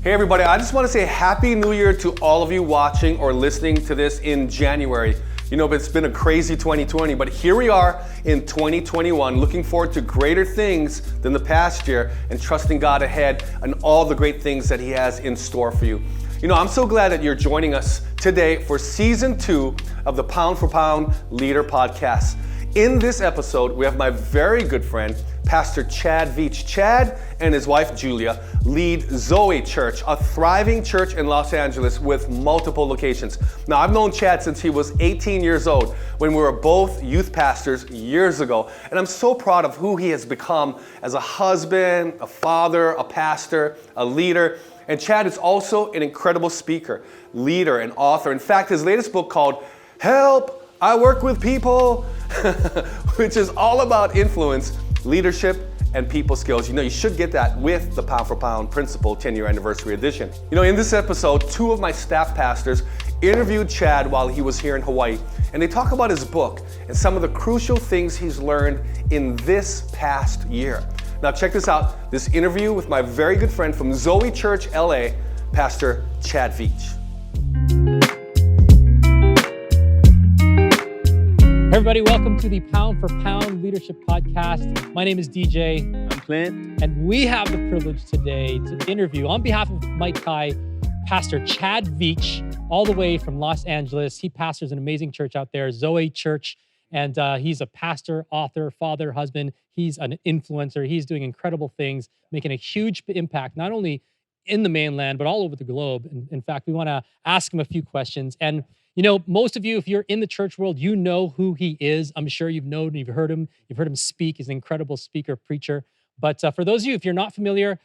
Hey everybody, I just want to say Happy New Year to all of you watching or listening to this in January. You know, it's been a crazy 2020, but here we are in 2021, looking forward to greater things than the past year and trusting God ahead and all the great things that He has in store for you. You know, I'm so glad that you're joining us today for Season 2 of the Pound for Pound Leader Podcast. In this episode, we have my very good friend, Pastor Chad Veach. Chad and his wife, Julia, lead Zoe Church, a thriving church in Los Angeles with multiple locations. Now, I've known Chad since he was 18 years old when we were both youth pastors years ago. And I'm so proud of who he has become as a husband, a father, a pastor, a leader. And Chad is also an incredible speaker, leader, and author. In fact, his latest book called Help, I Work with People, which is all about influence, leadership, and people skills. You know, you should get that with the Pound for Pound Principle 10-year anniversary edition. You know, in this episode, two of my staff pastors interviewed Chad while he was here in Hawaii, and they talk about his book and some of the crucial things he's learned in this past year. Now check this out, this interview with my very good friend from Zoe Church, LA, Pastor Chad Veach. Hey everybody, welcome to the Pound for Pound Leadership Podcast. My name is DJ. I'm Clint. And we have the privilege today to interview, on behalf of Mike Kai, Pastor Chad Veach, all the way from Los Angeles. He pastors an amazing church out there, Zoe Church, and he's a pastor, author, father, husband. He's an influencer. He's doing incredible things, making a huge impact, not only in the mainland, but all over the globe. And in fact, we want to ask him a few questions. And you know, most of you, if you're in the church world, you know who he is. I'm sure you've known, you've heard him speak. He's an incredible speaker, preacher. But for those of you, if you're not familiar,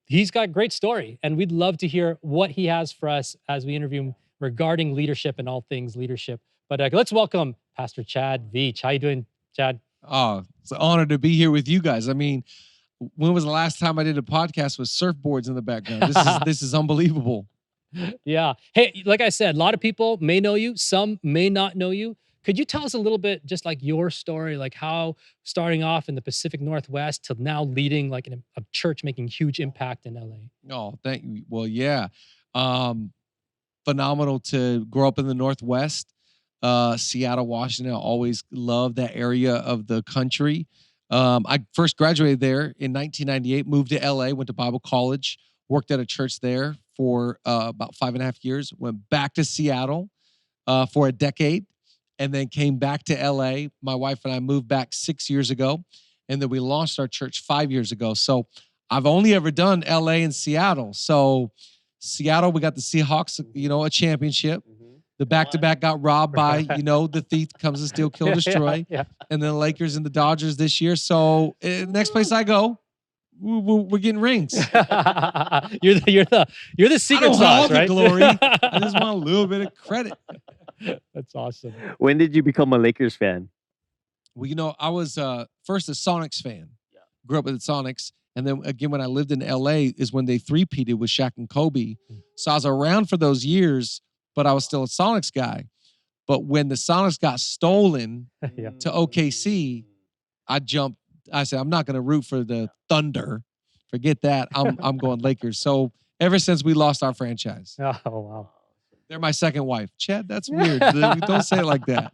he's got a great story. And we'd love to hear what he has for us as we interview him regarding leadership and all things leadership. But let's welcome Pastor Chad Veach. How you doing, Chad? Oh, it's an honor to be here with you guys. I mean, when was the last time I did a podcast with surfboards in the background? This is unbelievable. Yeah. Hey, like I said, a lot of people may know you, some may not know you. Could you tell us a little bit, just like your story, like how starting off in the Pacific Northwest to now leading like a church making huge impact in LA? Oh, thank you. Well, yeah. Phenomenal to grow up in the Northwest, Seattle, Washington. I always loved that area of the country. I first graduated there in 1998, moved to LA, went to Bible college, worked at a church there for about 5.5 years, went back to Seattle for a decade, and then came back to LA. My wife and I moved back 6 years ago, and then we launched our church 5 years ago. So I've only ever done LA and Seattle. So Seattle, we got the Seahawks, a championship. The back-to-back got robbed by, the thief comes to steal, kill, destroy. Yeah. And then the Lakers and the Dodgers this year. So next place I go, we're getting rings. You're the secret sauce, right? I don't want all the glory. I just want a little bit of credit. That's awesome. When did you become a Lakers fan? Well, I was first a Sonics fan. Yeah. Grew up with the Sonics. And then again, when I lived in LA is when they three-peated with Shaq and Kobe. So I was around for those years, but I was still a Sonics guy. But when the Sonics got stolen to OKC, I said, I'm not going to root for the Thunder. Forget that. I'm going Lakers. So ever since we lost our franchise. Oh, wow. They're my second wife. Chad, that's weird. Don't say it like that.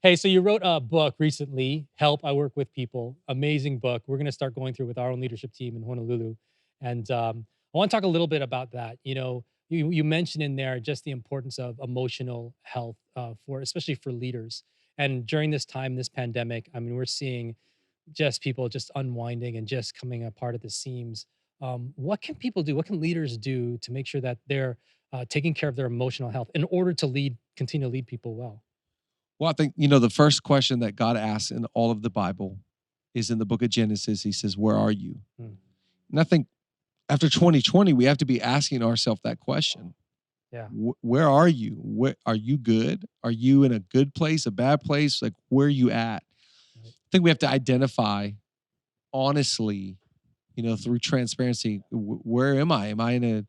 Hey, so you wrote a book recently, Help, I Work with People. Amazing book. We're going to start going through with our own leadership team in Honolulu. And I want to talk a little bit about that. You mentioned in there just the importance of emotional health especially for leaders. And during this time, this pandemic, I mean, we're seeing just people just unwinding and just coming apart at the seams. What can people do? What can leaders do to make sure that they're taking care of their emotional health in order to continue to lead people well? Well, I think, the first question that God asks in all of the Bible is in the book of Genesis. He says, where are you? And I think after 2020, we have to be asking ourselves that question. Yeah. Where are you? Are you good? Are you in a good place, a bad place? Like, where are you at? Right. I think we have to identify honestly, through transparency, where am I? Am I in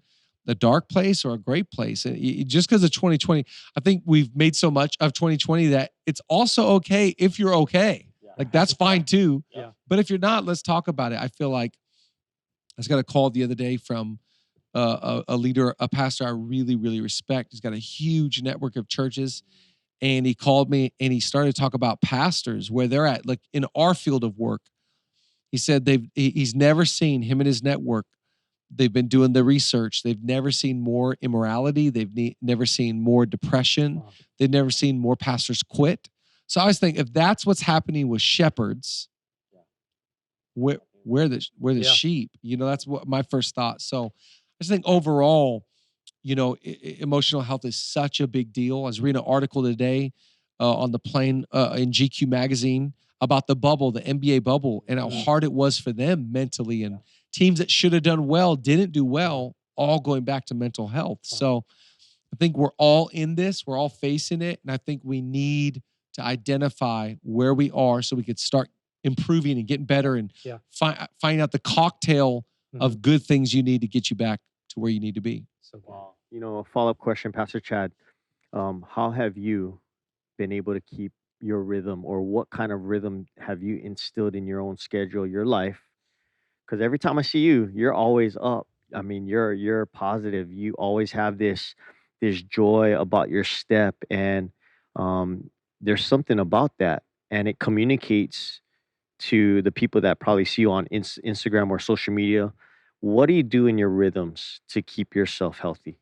a dark place or a great place? And just because of 2020, I think we've made so much of 2020 that it's also okay if you're okay. Yeah. Like, that's fine too. Yeah. But if you're not, let's talk about it. I feel like I just got a call the other day from a leader, a pastor I really, really respect. He's got a huge network of churches. And he called me and he started to talk about pastors, where they're at, like in our field of work. He said he's never seen, him and his network, they've been doing the research. They've never seen more immorality. They've never seen more depression. Wow. They've never seen more pastors quit. So I always think, if that's what's happening with shepherds, where the Yeah. sheep? That's what my first thought. So I just think overall, emotional health is such a big deal. I was reading an article today on the plane in GQ magazine about the bubble, the NBA bubble, and how hard it was for them mentally, and teams that should have done well didn't do well, all going back to mental health. So I think we're all in this, we're all facing it, and I think we need to identify where we are so we could start improving and getting better, and find out the cocktail of good things you need to get you back to where you need to be. So good. Wow. A follow-up question, Pastor Chad. How have you been able to keep your rhythm, or what kind of rhythm have you instilled in your own schedule, your life? Because every time I see you, you're always up. I mean, you're positive. You always have this joy about your step, and there's something about that, and it communicates to the people that probably see you on Instagram or social media. What do you do in your rhythms to keep yourself healthy?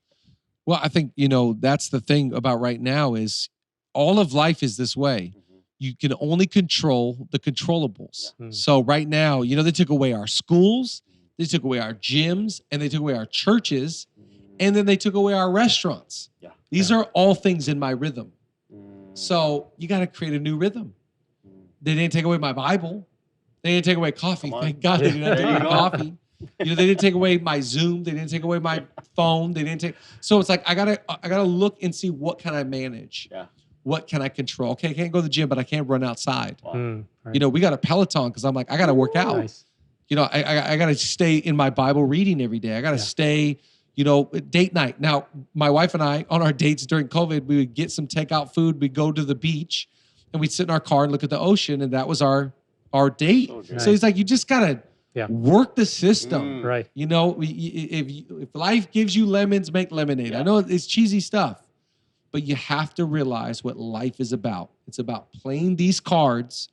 Well, I think, that's the thing about right now is all of life is this way. You can only control the controllables. So right now, they took away our schools, they took away our gyms, and they took away our churches, and then they took away our restaurants. These are all things in my rhythm. So you got to create a new rhythm. They didn't take away my Bible. They didn't take away coffee. Thank God they didn't take away coffee. They didn't take away my Zoom. They didn't take away my phone. So it's like, I gotta look and see, what can I manage? What can I control? Okay, I can't go to the gym, but I can't run outside. Right. We got a Peloton because I'm like, I got to work out. Nice. I got to stay in my Bible reading every day. I got to stay, date night. Now, my wife and I, on our dates during COVID, we would get some takeout food. We'd go to the beach, and we'd sit in our car and look at the ocean, and that was our date. So he's like, you just got to work the system. Right. If life gives you lemons, make lemonade. I know it's cheesy stuff, but you have to realize what life is about. It's about playing these cards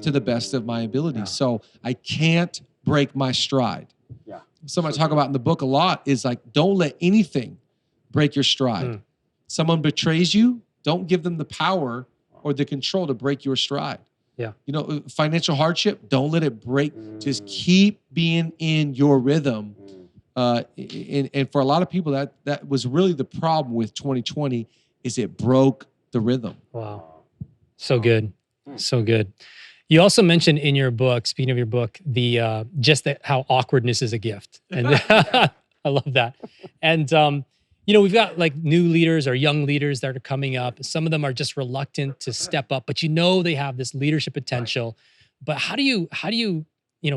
to the best of my ability. So I can't break my stride. Something I talk about in the book a lot is like, don't let anything break your stride. Someone betrays you, don't give them the power or the control to break your stride. Financial hardship, don't let it break. Just keep being in your rhythm. And for a lot of people, that was really the problem with 2020, is it broke the rhythm. Wow. So good. So good. You also mentioned in your book, speaking of your book, the just that how awkwardness is a gift. And I love that. And we've got like new leaders or young leaders that are coming up. Some of them are just reluctant to step up, but they have this leadership potential. But how do you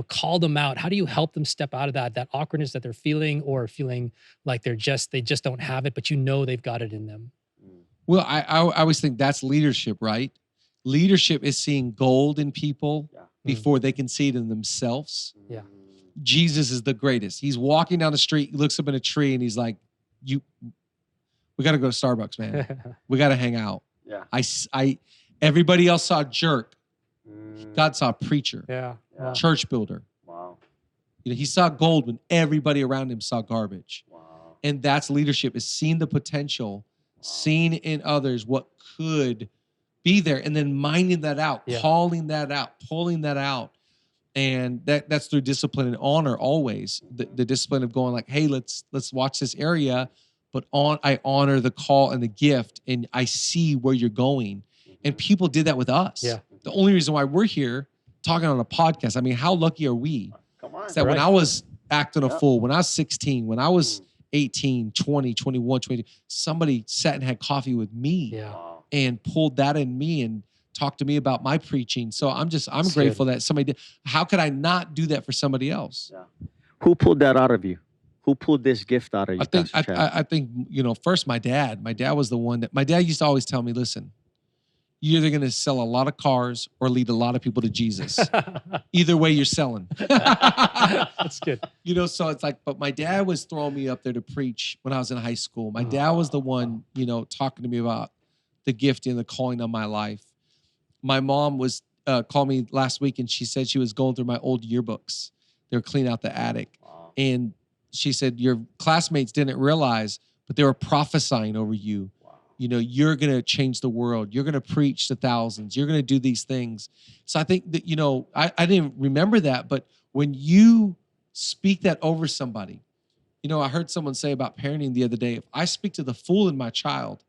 call them out? How do you help them step out of that awkwardness that they're feeling, or feeling like they just don't have it, but they've got it in them? Well, I always think that's leadership, right? Leadership is seeing gold in people before they can see it in themselves. Yeah. Jesus is the greatest. He's walking down the street, he looks up in a tree, and he's like, we got to go to Starbucks, man. We got to hang out. Everybody else saw a jerk. God saw a preacher. Wow. Church builder. Wow. He saw gold when everybody around him saw garbage. Wow. And that's leadership, is seeing the potential, seeing in others what could be there, and then minding that out, calling that out, pulling that out. And that's through discipline and honor always. The discipline of going like, hey, let's watch this area, but I honor the call and the gift, and I see where you're going. And people did that with us. Yeah. The only reason why we're here talking on a podcast, I mean, how lucky are we? Come on. Is that when I was acting a fool, when I was 16, when I was 18, 20, 21, 22, somebody sat and had coffee with me and pulled that in me and talked to me about my preaching. So I'm grateful that somebody did. How could I not do that for somebody else? Yeah. Who pulled that out of you? Who pulled this gift out of you? I think, first my dad. My dad was the one my dad used to always tell me, listen, you're either going to sell a lot of cars or lead a lot of people to Jesus. Either way, you're selling. That's good. You know, so it's like, but my dad was throwing me up there to preach when I was in high school. My dad was the one, you know, talking to me about the gift and the calling on my life. My mom was called me last week, and she said she was going through my old yearbooks. They were cleaning out the attic. And she said, your classmates didn't realize, but they were prophesying over you. You know, you're going to change the world. You're going to preach to thousands. You're going to do these things. So I think that, you know, I didn't remember that, but when you speak that over somebody, you know, I heard someone say about parenting the other day, if I speak to the fool in my child,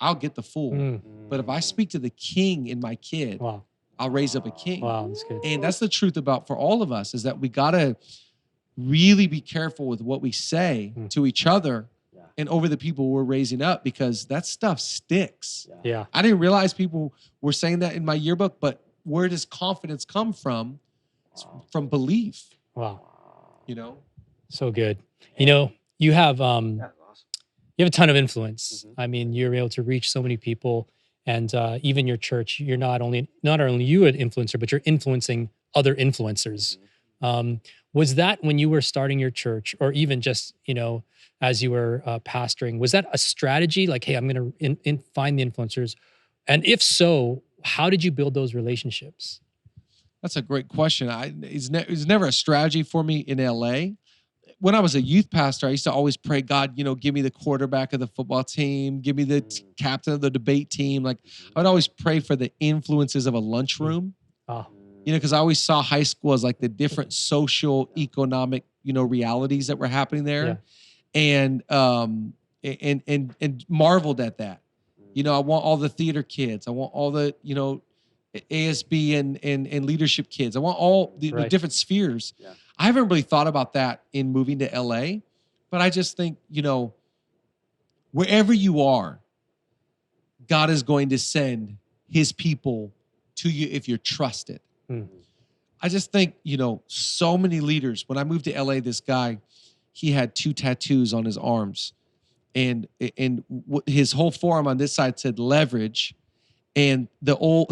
I'll get the fool. But if I speak to the king in my kid, I'll raise up a king. Wow, that's good. And that's the truth about for all of us, is that we got to really be careful with what we say to each other and over the people we're raising up, because that stuff sticks. Yeah. I didn't realize people were saying that in my yearbook, but where does confidence come from? It's from belief. Wow. You know? So good. You know, you have you have a ton of influence. I mean, you're able to reach so many people, and even your church, you're not only you an influencer, but you're influencing other influencers. Was that when you were starting your church, or even just, you know, as you were pastoring, was that a strategy? Like, hey, I'm going to find the influencers. And if so, how did you build those relationships? That's a great question. It's never a strategy for me in LA. When I was a youth pastor, I used to always pray, God, you know, give me the quarterback of the football team, give me the captain of the debate team. Like, I would always pray for the influences of a lunchroom. You know, because I always saw high school as like the different social, economic, you know, realities that were happening there, and marveled at that. You know, I want all the theater kids. I want all the, you know, ASB and leadership kids. I want all the different spheres. I haven't really thought about that in moving to LA, but I just think, you know, wherever you are, God is going to send his people to you if you're trusted. I just think, you know, so many leaders. When I moved to LA, this guy, he had 2 tattoos on his arms, and his whole forearm on this side said leverage, and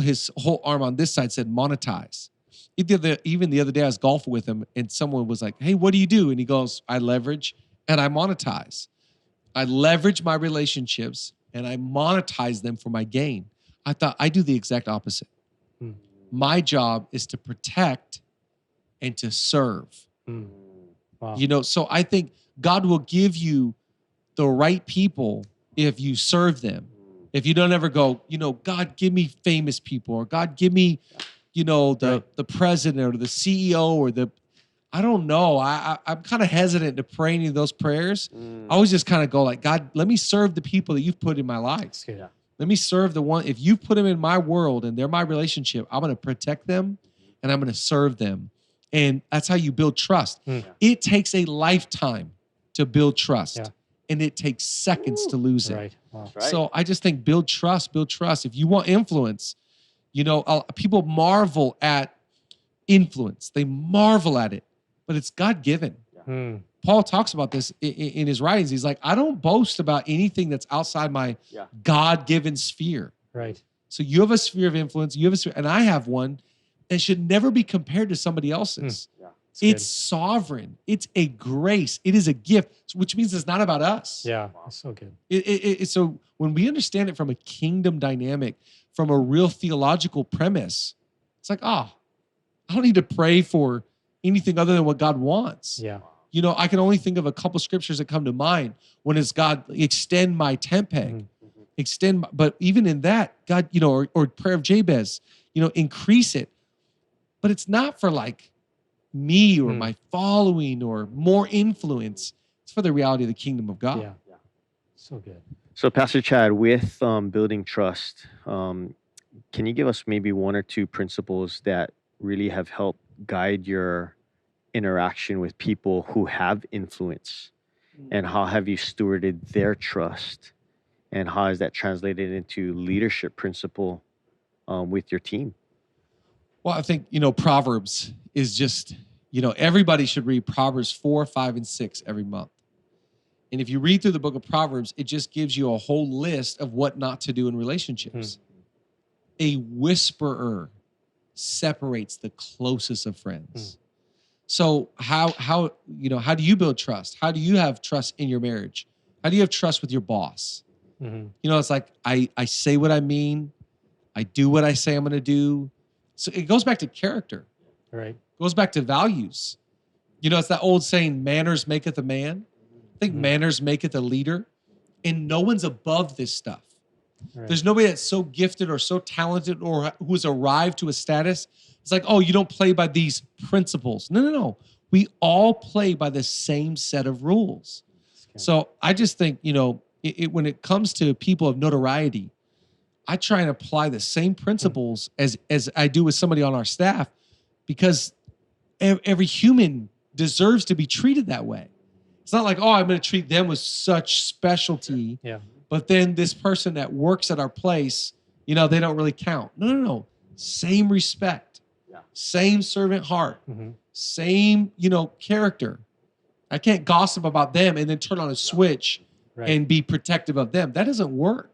his whole arm on this side said monetize. Even the other day, I was golfing with him, and someone was like, "Hey, what do you do?" And he goes, "I leverage and I monetize. I leverage my relationships and I monetize them for my gain." I thought, I do the exact opposite. My job is to protect and to serve. Wow. You know, so I think God will give you the right people if you serve them. If you don't ever go, you know, God, give me famous people, or God, give me, you know, the president or the CEO or I don't know. I'm kind of hesitant to pray any of those prayers. I always just kind of go like, God, let me serve the people that you've put in my life. Let me serve the one. If you put them in my world and they're my relationship, I'm going to protect them and I'm going to serve them. And that's how you build trust. It takes a lifetime to build trust, and it takes seconds to lose it. So I just think build trust. If you want influence, you know, people marvel at influence. They marvel at it, but it's God-given. Paul talks about this in his writings. He's like, I don't boast about anything that's outside my God-given sphere. So you have a sphere of influence, you have a sphere, and I have one that should never be compared to somebody else's. It's sovereign. It's a grace. It is a gift, which means it's not about us. That's so good. So when we understand it from a kingdom dynamic, from a real theological premise, it's like, I don't need to pray for anything other than what God wants. You know, I can only think of a couple scriptures that come to mind when it's God, extend my tent peg, but even in that, God, you know, or prayer of Jabez, you know, increase it. But it's not for like me or my following or more influence. It's for the reality of the kingdom of God. So good. So Pastor Chad, with building trust, can you give us maybe 1 or 2 principles that really have helped guide your interaction with people who have influence, and how have you stewarded their trust, and how has that translated into leadership principle with your team? Well, I think, you know, Proverbs is just, you know, everybody should read Proverbs 4, 5, and 6 every month. And if you read through the book of Proverbs, it just gives you a whole list of what not to do in relationships. a whisperer separates the closest of friends. So how do you build trust? How do you have trust in your marriage? How do you have trust with your boss? It's like I say what I mean. I do what I say I'm going to do. So it goes back to character. Right. It goes back to values. It's that old saying, manners maketh a man. I think manners maketh a leader. And no one's above this stuff. Right. There's nobody that's so gifted or so talented or who's arrived to a status. It's like, oh, you don't play by these principles. No. We all play by the same set of rules. So I just think, when it comes to people of notoriety, I try and apply the same principles as I do with somebody on our staff, because every human deserves to be treated that way. It's not like, oh, I'm going to treat them with such specialty. Yeah. But then this person that works at our place, they don't really count. No. Same respect, same servant heart, same, character. I can't gossip about them and then turn on a switch and be protective of them. That doesn't work.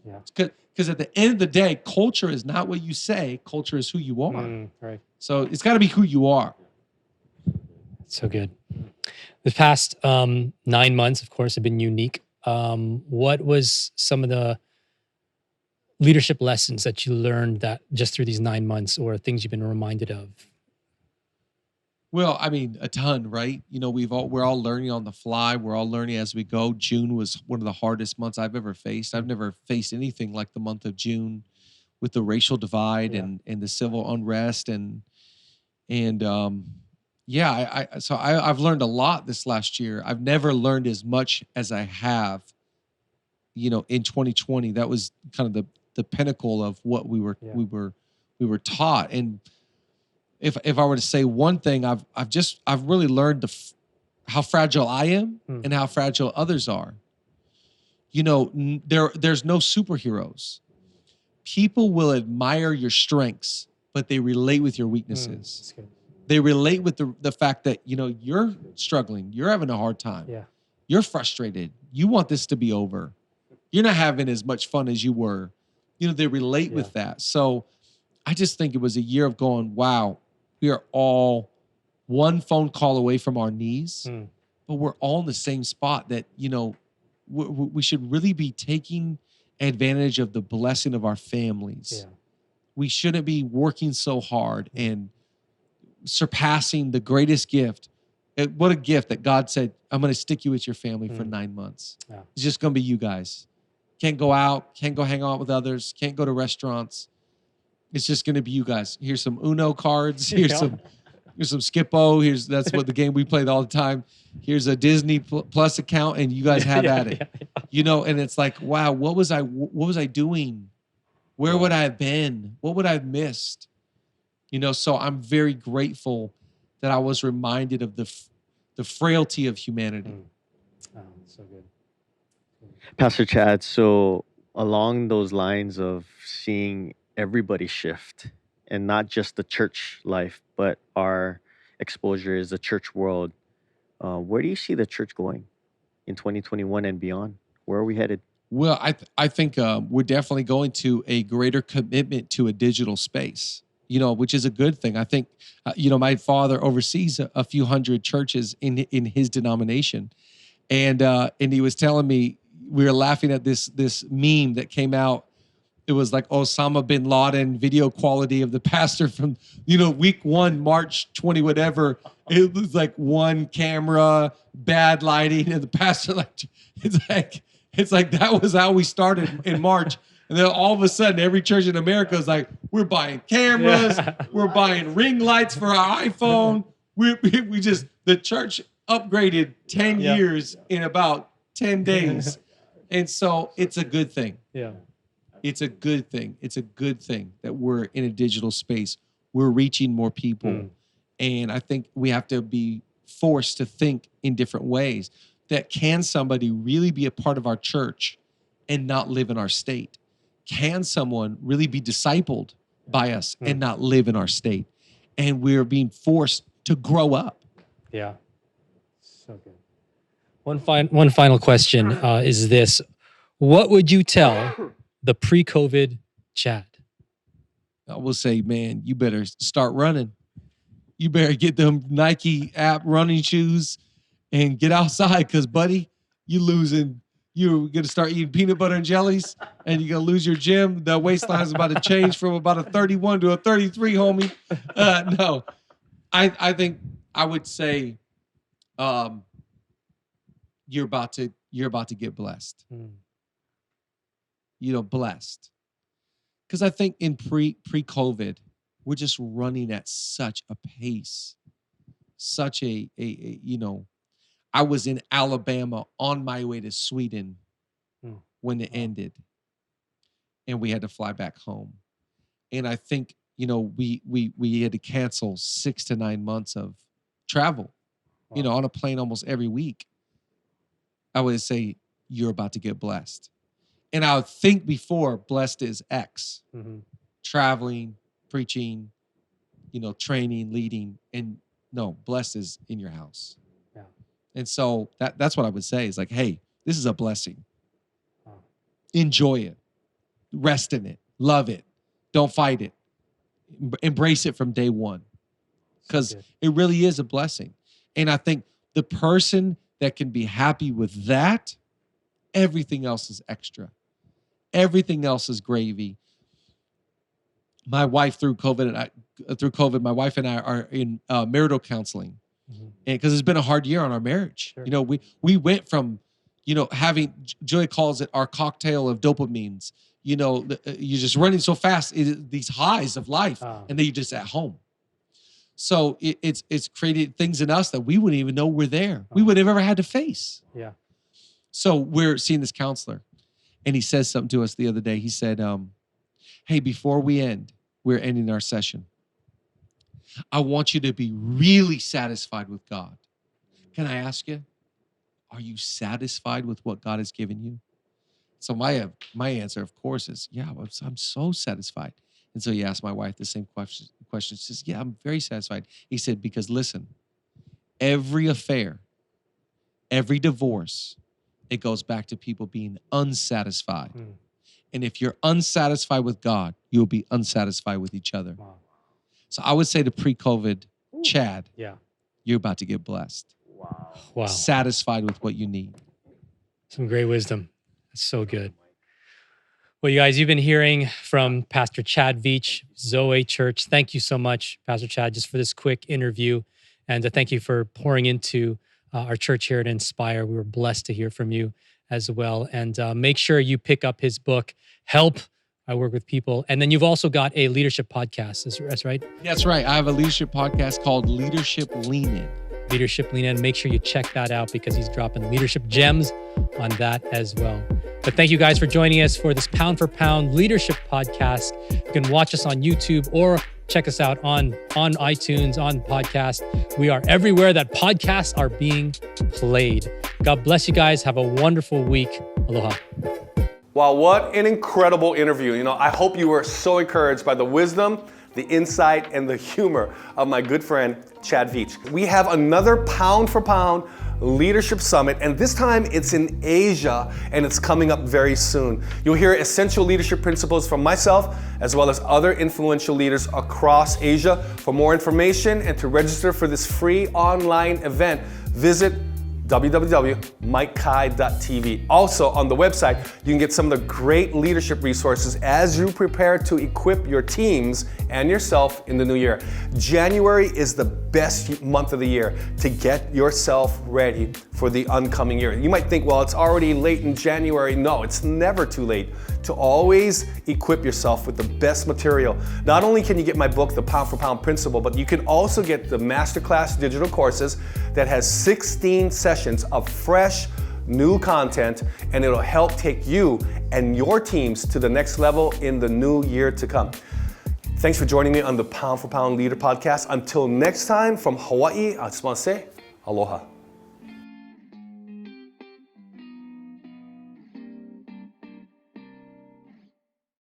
Yeah. Because at the end of the day, culture is not what you say. Culture is who you are. Right. So it's got to be who you are. So good. The past 9 months, of course, have been unique. What was some of the leadership lessons that you learned that just through these 9 months, or things you've been reminded of? Well, I mean, a ton, right? We're all learning on the fly. We're all learning as we go. June was one of the hardest months I've ever faced. I've never faced anything like the month of June, with the racial divide and the civil unrest so I've learned a lot this last year. I've never learned as much as I have, in 2020. That was kind of the pinnacle of what we were taught. And if I were to say one thing, I've really learned how fragile I am and how fragile others are. There's no superheroes. People will admire your strengths, but they relate with your weaknesses. They relate with the fact that, you're struggling. You're having a hard time. Yeah. You're frustrated. You want this to be over. You're not having as much fun as you were. They relate with that. So I just think it was a year of going, wow, we are all one phone call away from our knees, but we're all in the same spot that, we should really be taking advantage of the blessing of our families. Yeah. We shouldn't be working so hard and surpassing the greatest gift. What a gift that God said, I'm going to stick you with your family for 9 months. Yeah. It's just going to be you guys. Can't go out, can't go hang out with others, can't go to restaurants. It's just going to be you guys. Here's some Uno cards. Here's some Skippo. That's what the game we played all the time. Here's a Disney Plus account, and you guys have at it. And it's like, wow, what was I doing? Where would I have been? What would I have missed? So I'm very grateful that I was reminded of the frailty of humanity. Oh, so good. Pastor Chad, so along those lines of seeing everybody shift, and not just the church life, but our exposure is the church world, where do you see the church going in 2021 and beyond? Where are we headed? Well, I think we're definitely going to a greater commitment to a digital space, which is a good thing. I think, my father oversees a few hundred churches in his denomination. And he was telling me, we were laughing at this meme that came out. It was like Osama bin Laden video quality of the pastor from, week 1, March 20, whatever. It was like one camera, bad lighting, and the pastor it's like that was how we started in March. And then all of a sudden, every church in America is like, we're buying cameras, we're buying ring lights for our iPhone. The church upgraded 10 years in about 10 days. And so it's a good thing. Yeah. It's a good thing. It's a good thing that we're in a digital space. We're reaching more people. And I think we have to be forced to think in different ways. That can somebody really be a part of our church and not live in our state? Can someone really be discipled by us and not live in our state? And we're being forced to grow up. Yeah. So good. One final question is this. What would you tell the pre-COVID Chad? I will say, man, you better start running. You better get them Nike app running shoes and get outside because, buddy, you're going to start eating peanut butter and jellies and you're going to lose your gym. The waistline is about to change from about a 31 to a 33, homie. No, I think I would say you're about to get blessed. Blessed. Because I think in pre-COVID, we're just running at such a pace, such a I was in Alabama on my way to Sweden when it ended, and we had to fly back home. And I think we had to cancel 6 to 9 months of travel, on a plane almost every week. I would say you're about to get blessed. And I would think before blessed is X, traveling, preaching, training, leading, and no, blessed is in your house. Yeah. And so that's what I would say is like, hey, this is a blessing. Enjoy it, rest in it, love it, don't fight it, embrace it from day one, because it really is a blessing. And I think the person that can be happy with that, everything else is extra. Everything else is gravy. My wife through COVID, my wife and I are in marital counseling, and because it's been a hard year on our marriage. Sure. We went from, having, Joy calls it our cocktail of dopamines. You're just running so fast, these highs of life, and then you're just at home. So it's created things in us that we wouldn't even know were there. We would have ever had to face. Yeah. So we're seeing this counselor, and he says something to us the other day. He said, hey, before we're ending our session, I want you to be really satisfied with God. Can I ask you, are you satisfied with what God has given you? So my answer, of course, is, yeah, I'm so satisfied. And so he asked my wife the same question. She says, yeah, I'm very satisfied. He said, because listen, every affair, every divorce, it goes back to people being unsatisfied. And if you're unsatisfied with God, you'll be unsatisfied with each other. Wow. So I would say to pre-COVID Chad, you're about to get blessed. Wow. Satisfied with what you need. Some great wisdom. That's so good. Well, you guys, you've been hearing from Pastor Chad Veach, Zoe Church. Thank you so much, Pastor Chad, just for this quick interview. And thank you for pouring into our church here at Inspire. We were blessed to hear from you as well. And make sure you pick up his book, Help, I Work with People. And then you've also got a leadership podcast. That's right? That's right. I have a leadership podcast called Leadership Lean In. Leadership Lean In. Make sure you check that out because he's dropping leadership gems on that as well. But thank you guys for joining us for this Pound for Pound Leadership Podcast. You can watch us on YouTube or check us out on iTunes, on podcast. We are everywhere that podcasts are being played. God bless you guys. Have a wonderful week. Aloha. Wow, what an incredible interview. I hope you were so encouraged by the wisdom, the insight, and the humor of my good friend, Chad Veach. We have another Pound for Pound Leadership Summit, and this time it's in Asia, and it's coming up very soon. You'll hear essential leadership principles from myself, as well as other influential leaders across Asia. For more information and to register for this free online event, visit www.mikekai.tv. Also on the website, you can get some of the great leadership resources as you prepare to equip your teams and yourself in the new year. January is the best month of the year to get yourself ready for the oncoming year. You might think, well, it's already late in January. No, it's never too late to always equip yourself with the best material. Not only can you get my book, The Pound for Pound Principle, but you can also get the Masterclass digital courses that has 16 sessions of fresh, new content, and it'll help take you and your teams to the next level in the new year to come. Thanks for joining me on the Pound for Pound Leader Podcast. Until next time, from Hawaii, I just want to say aloha.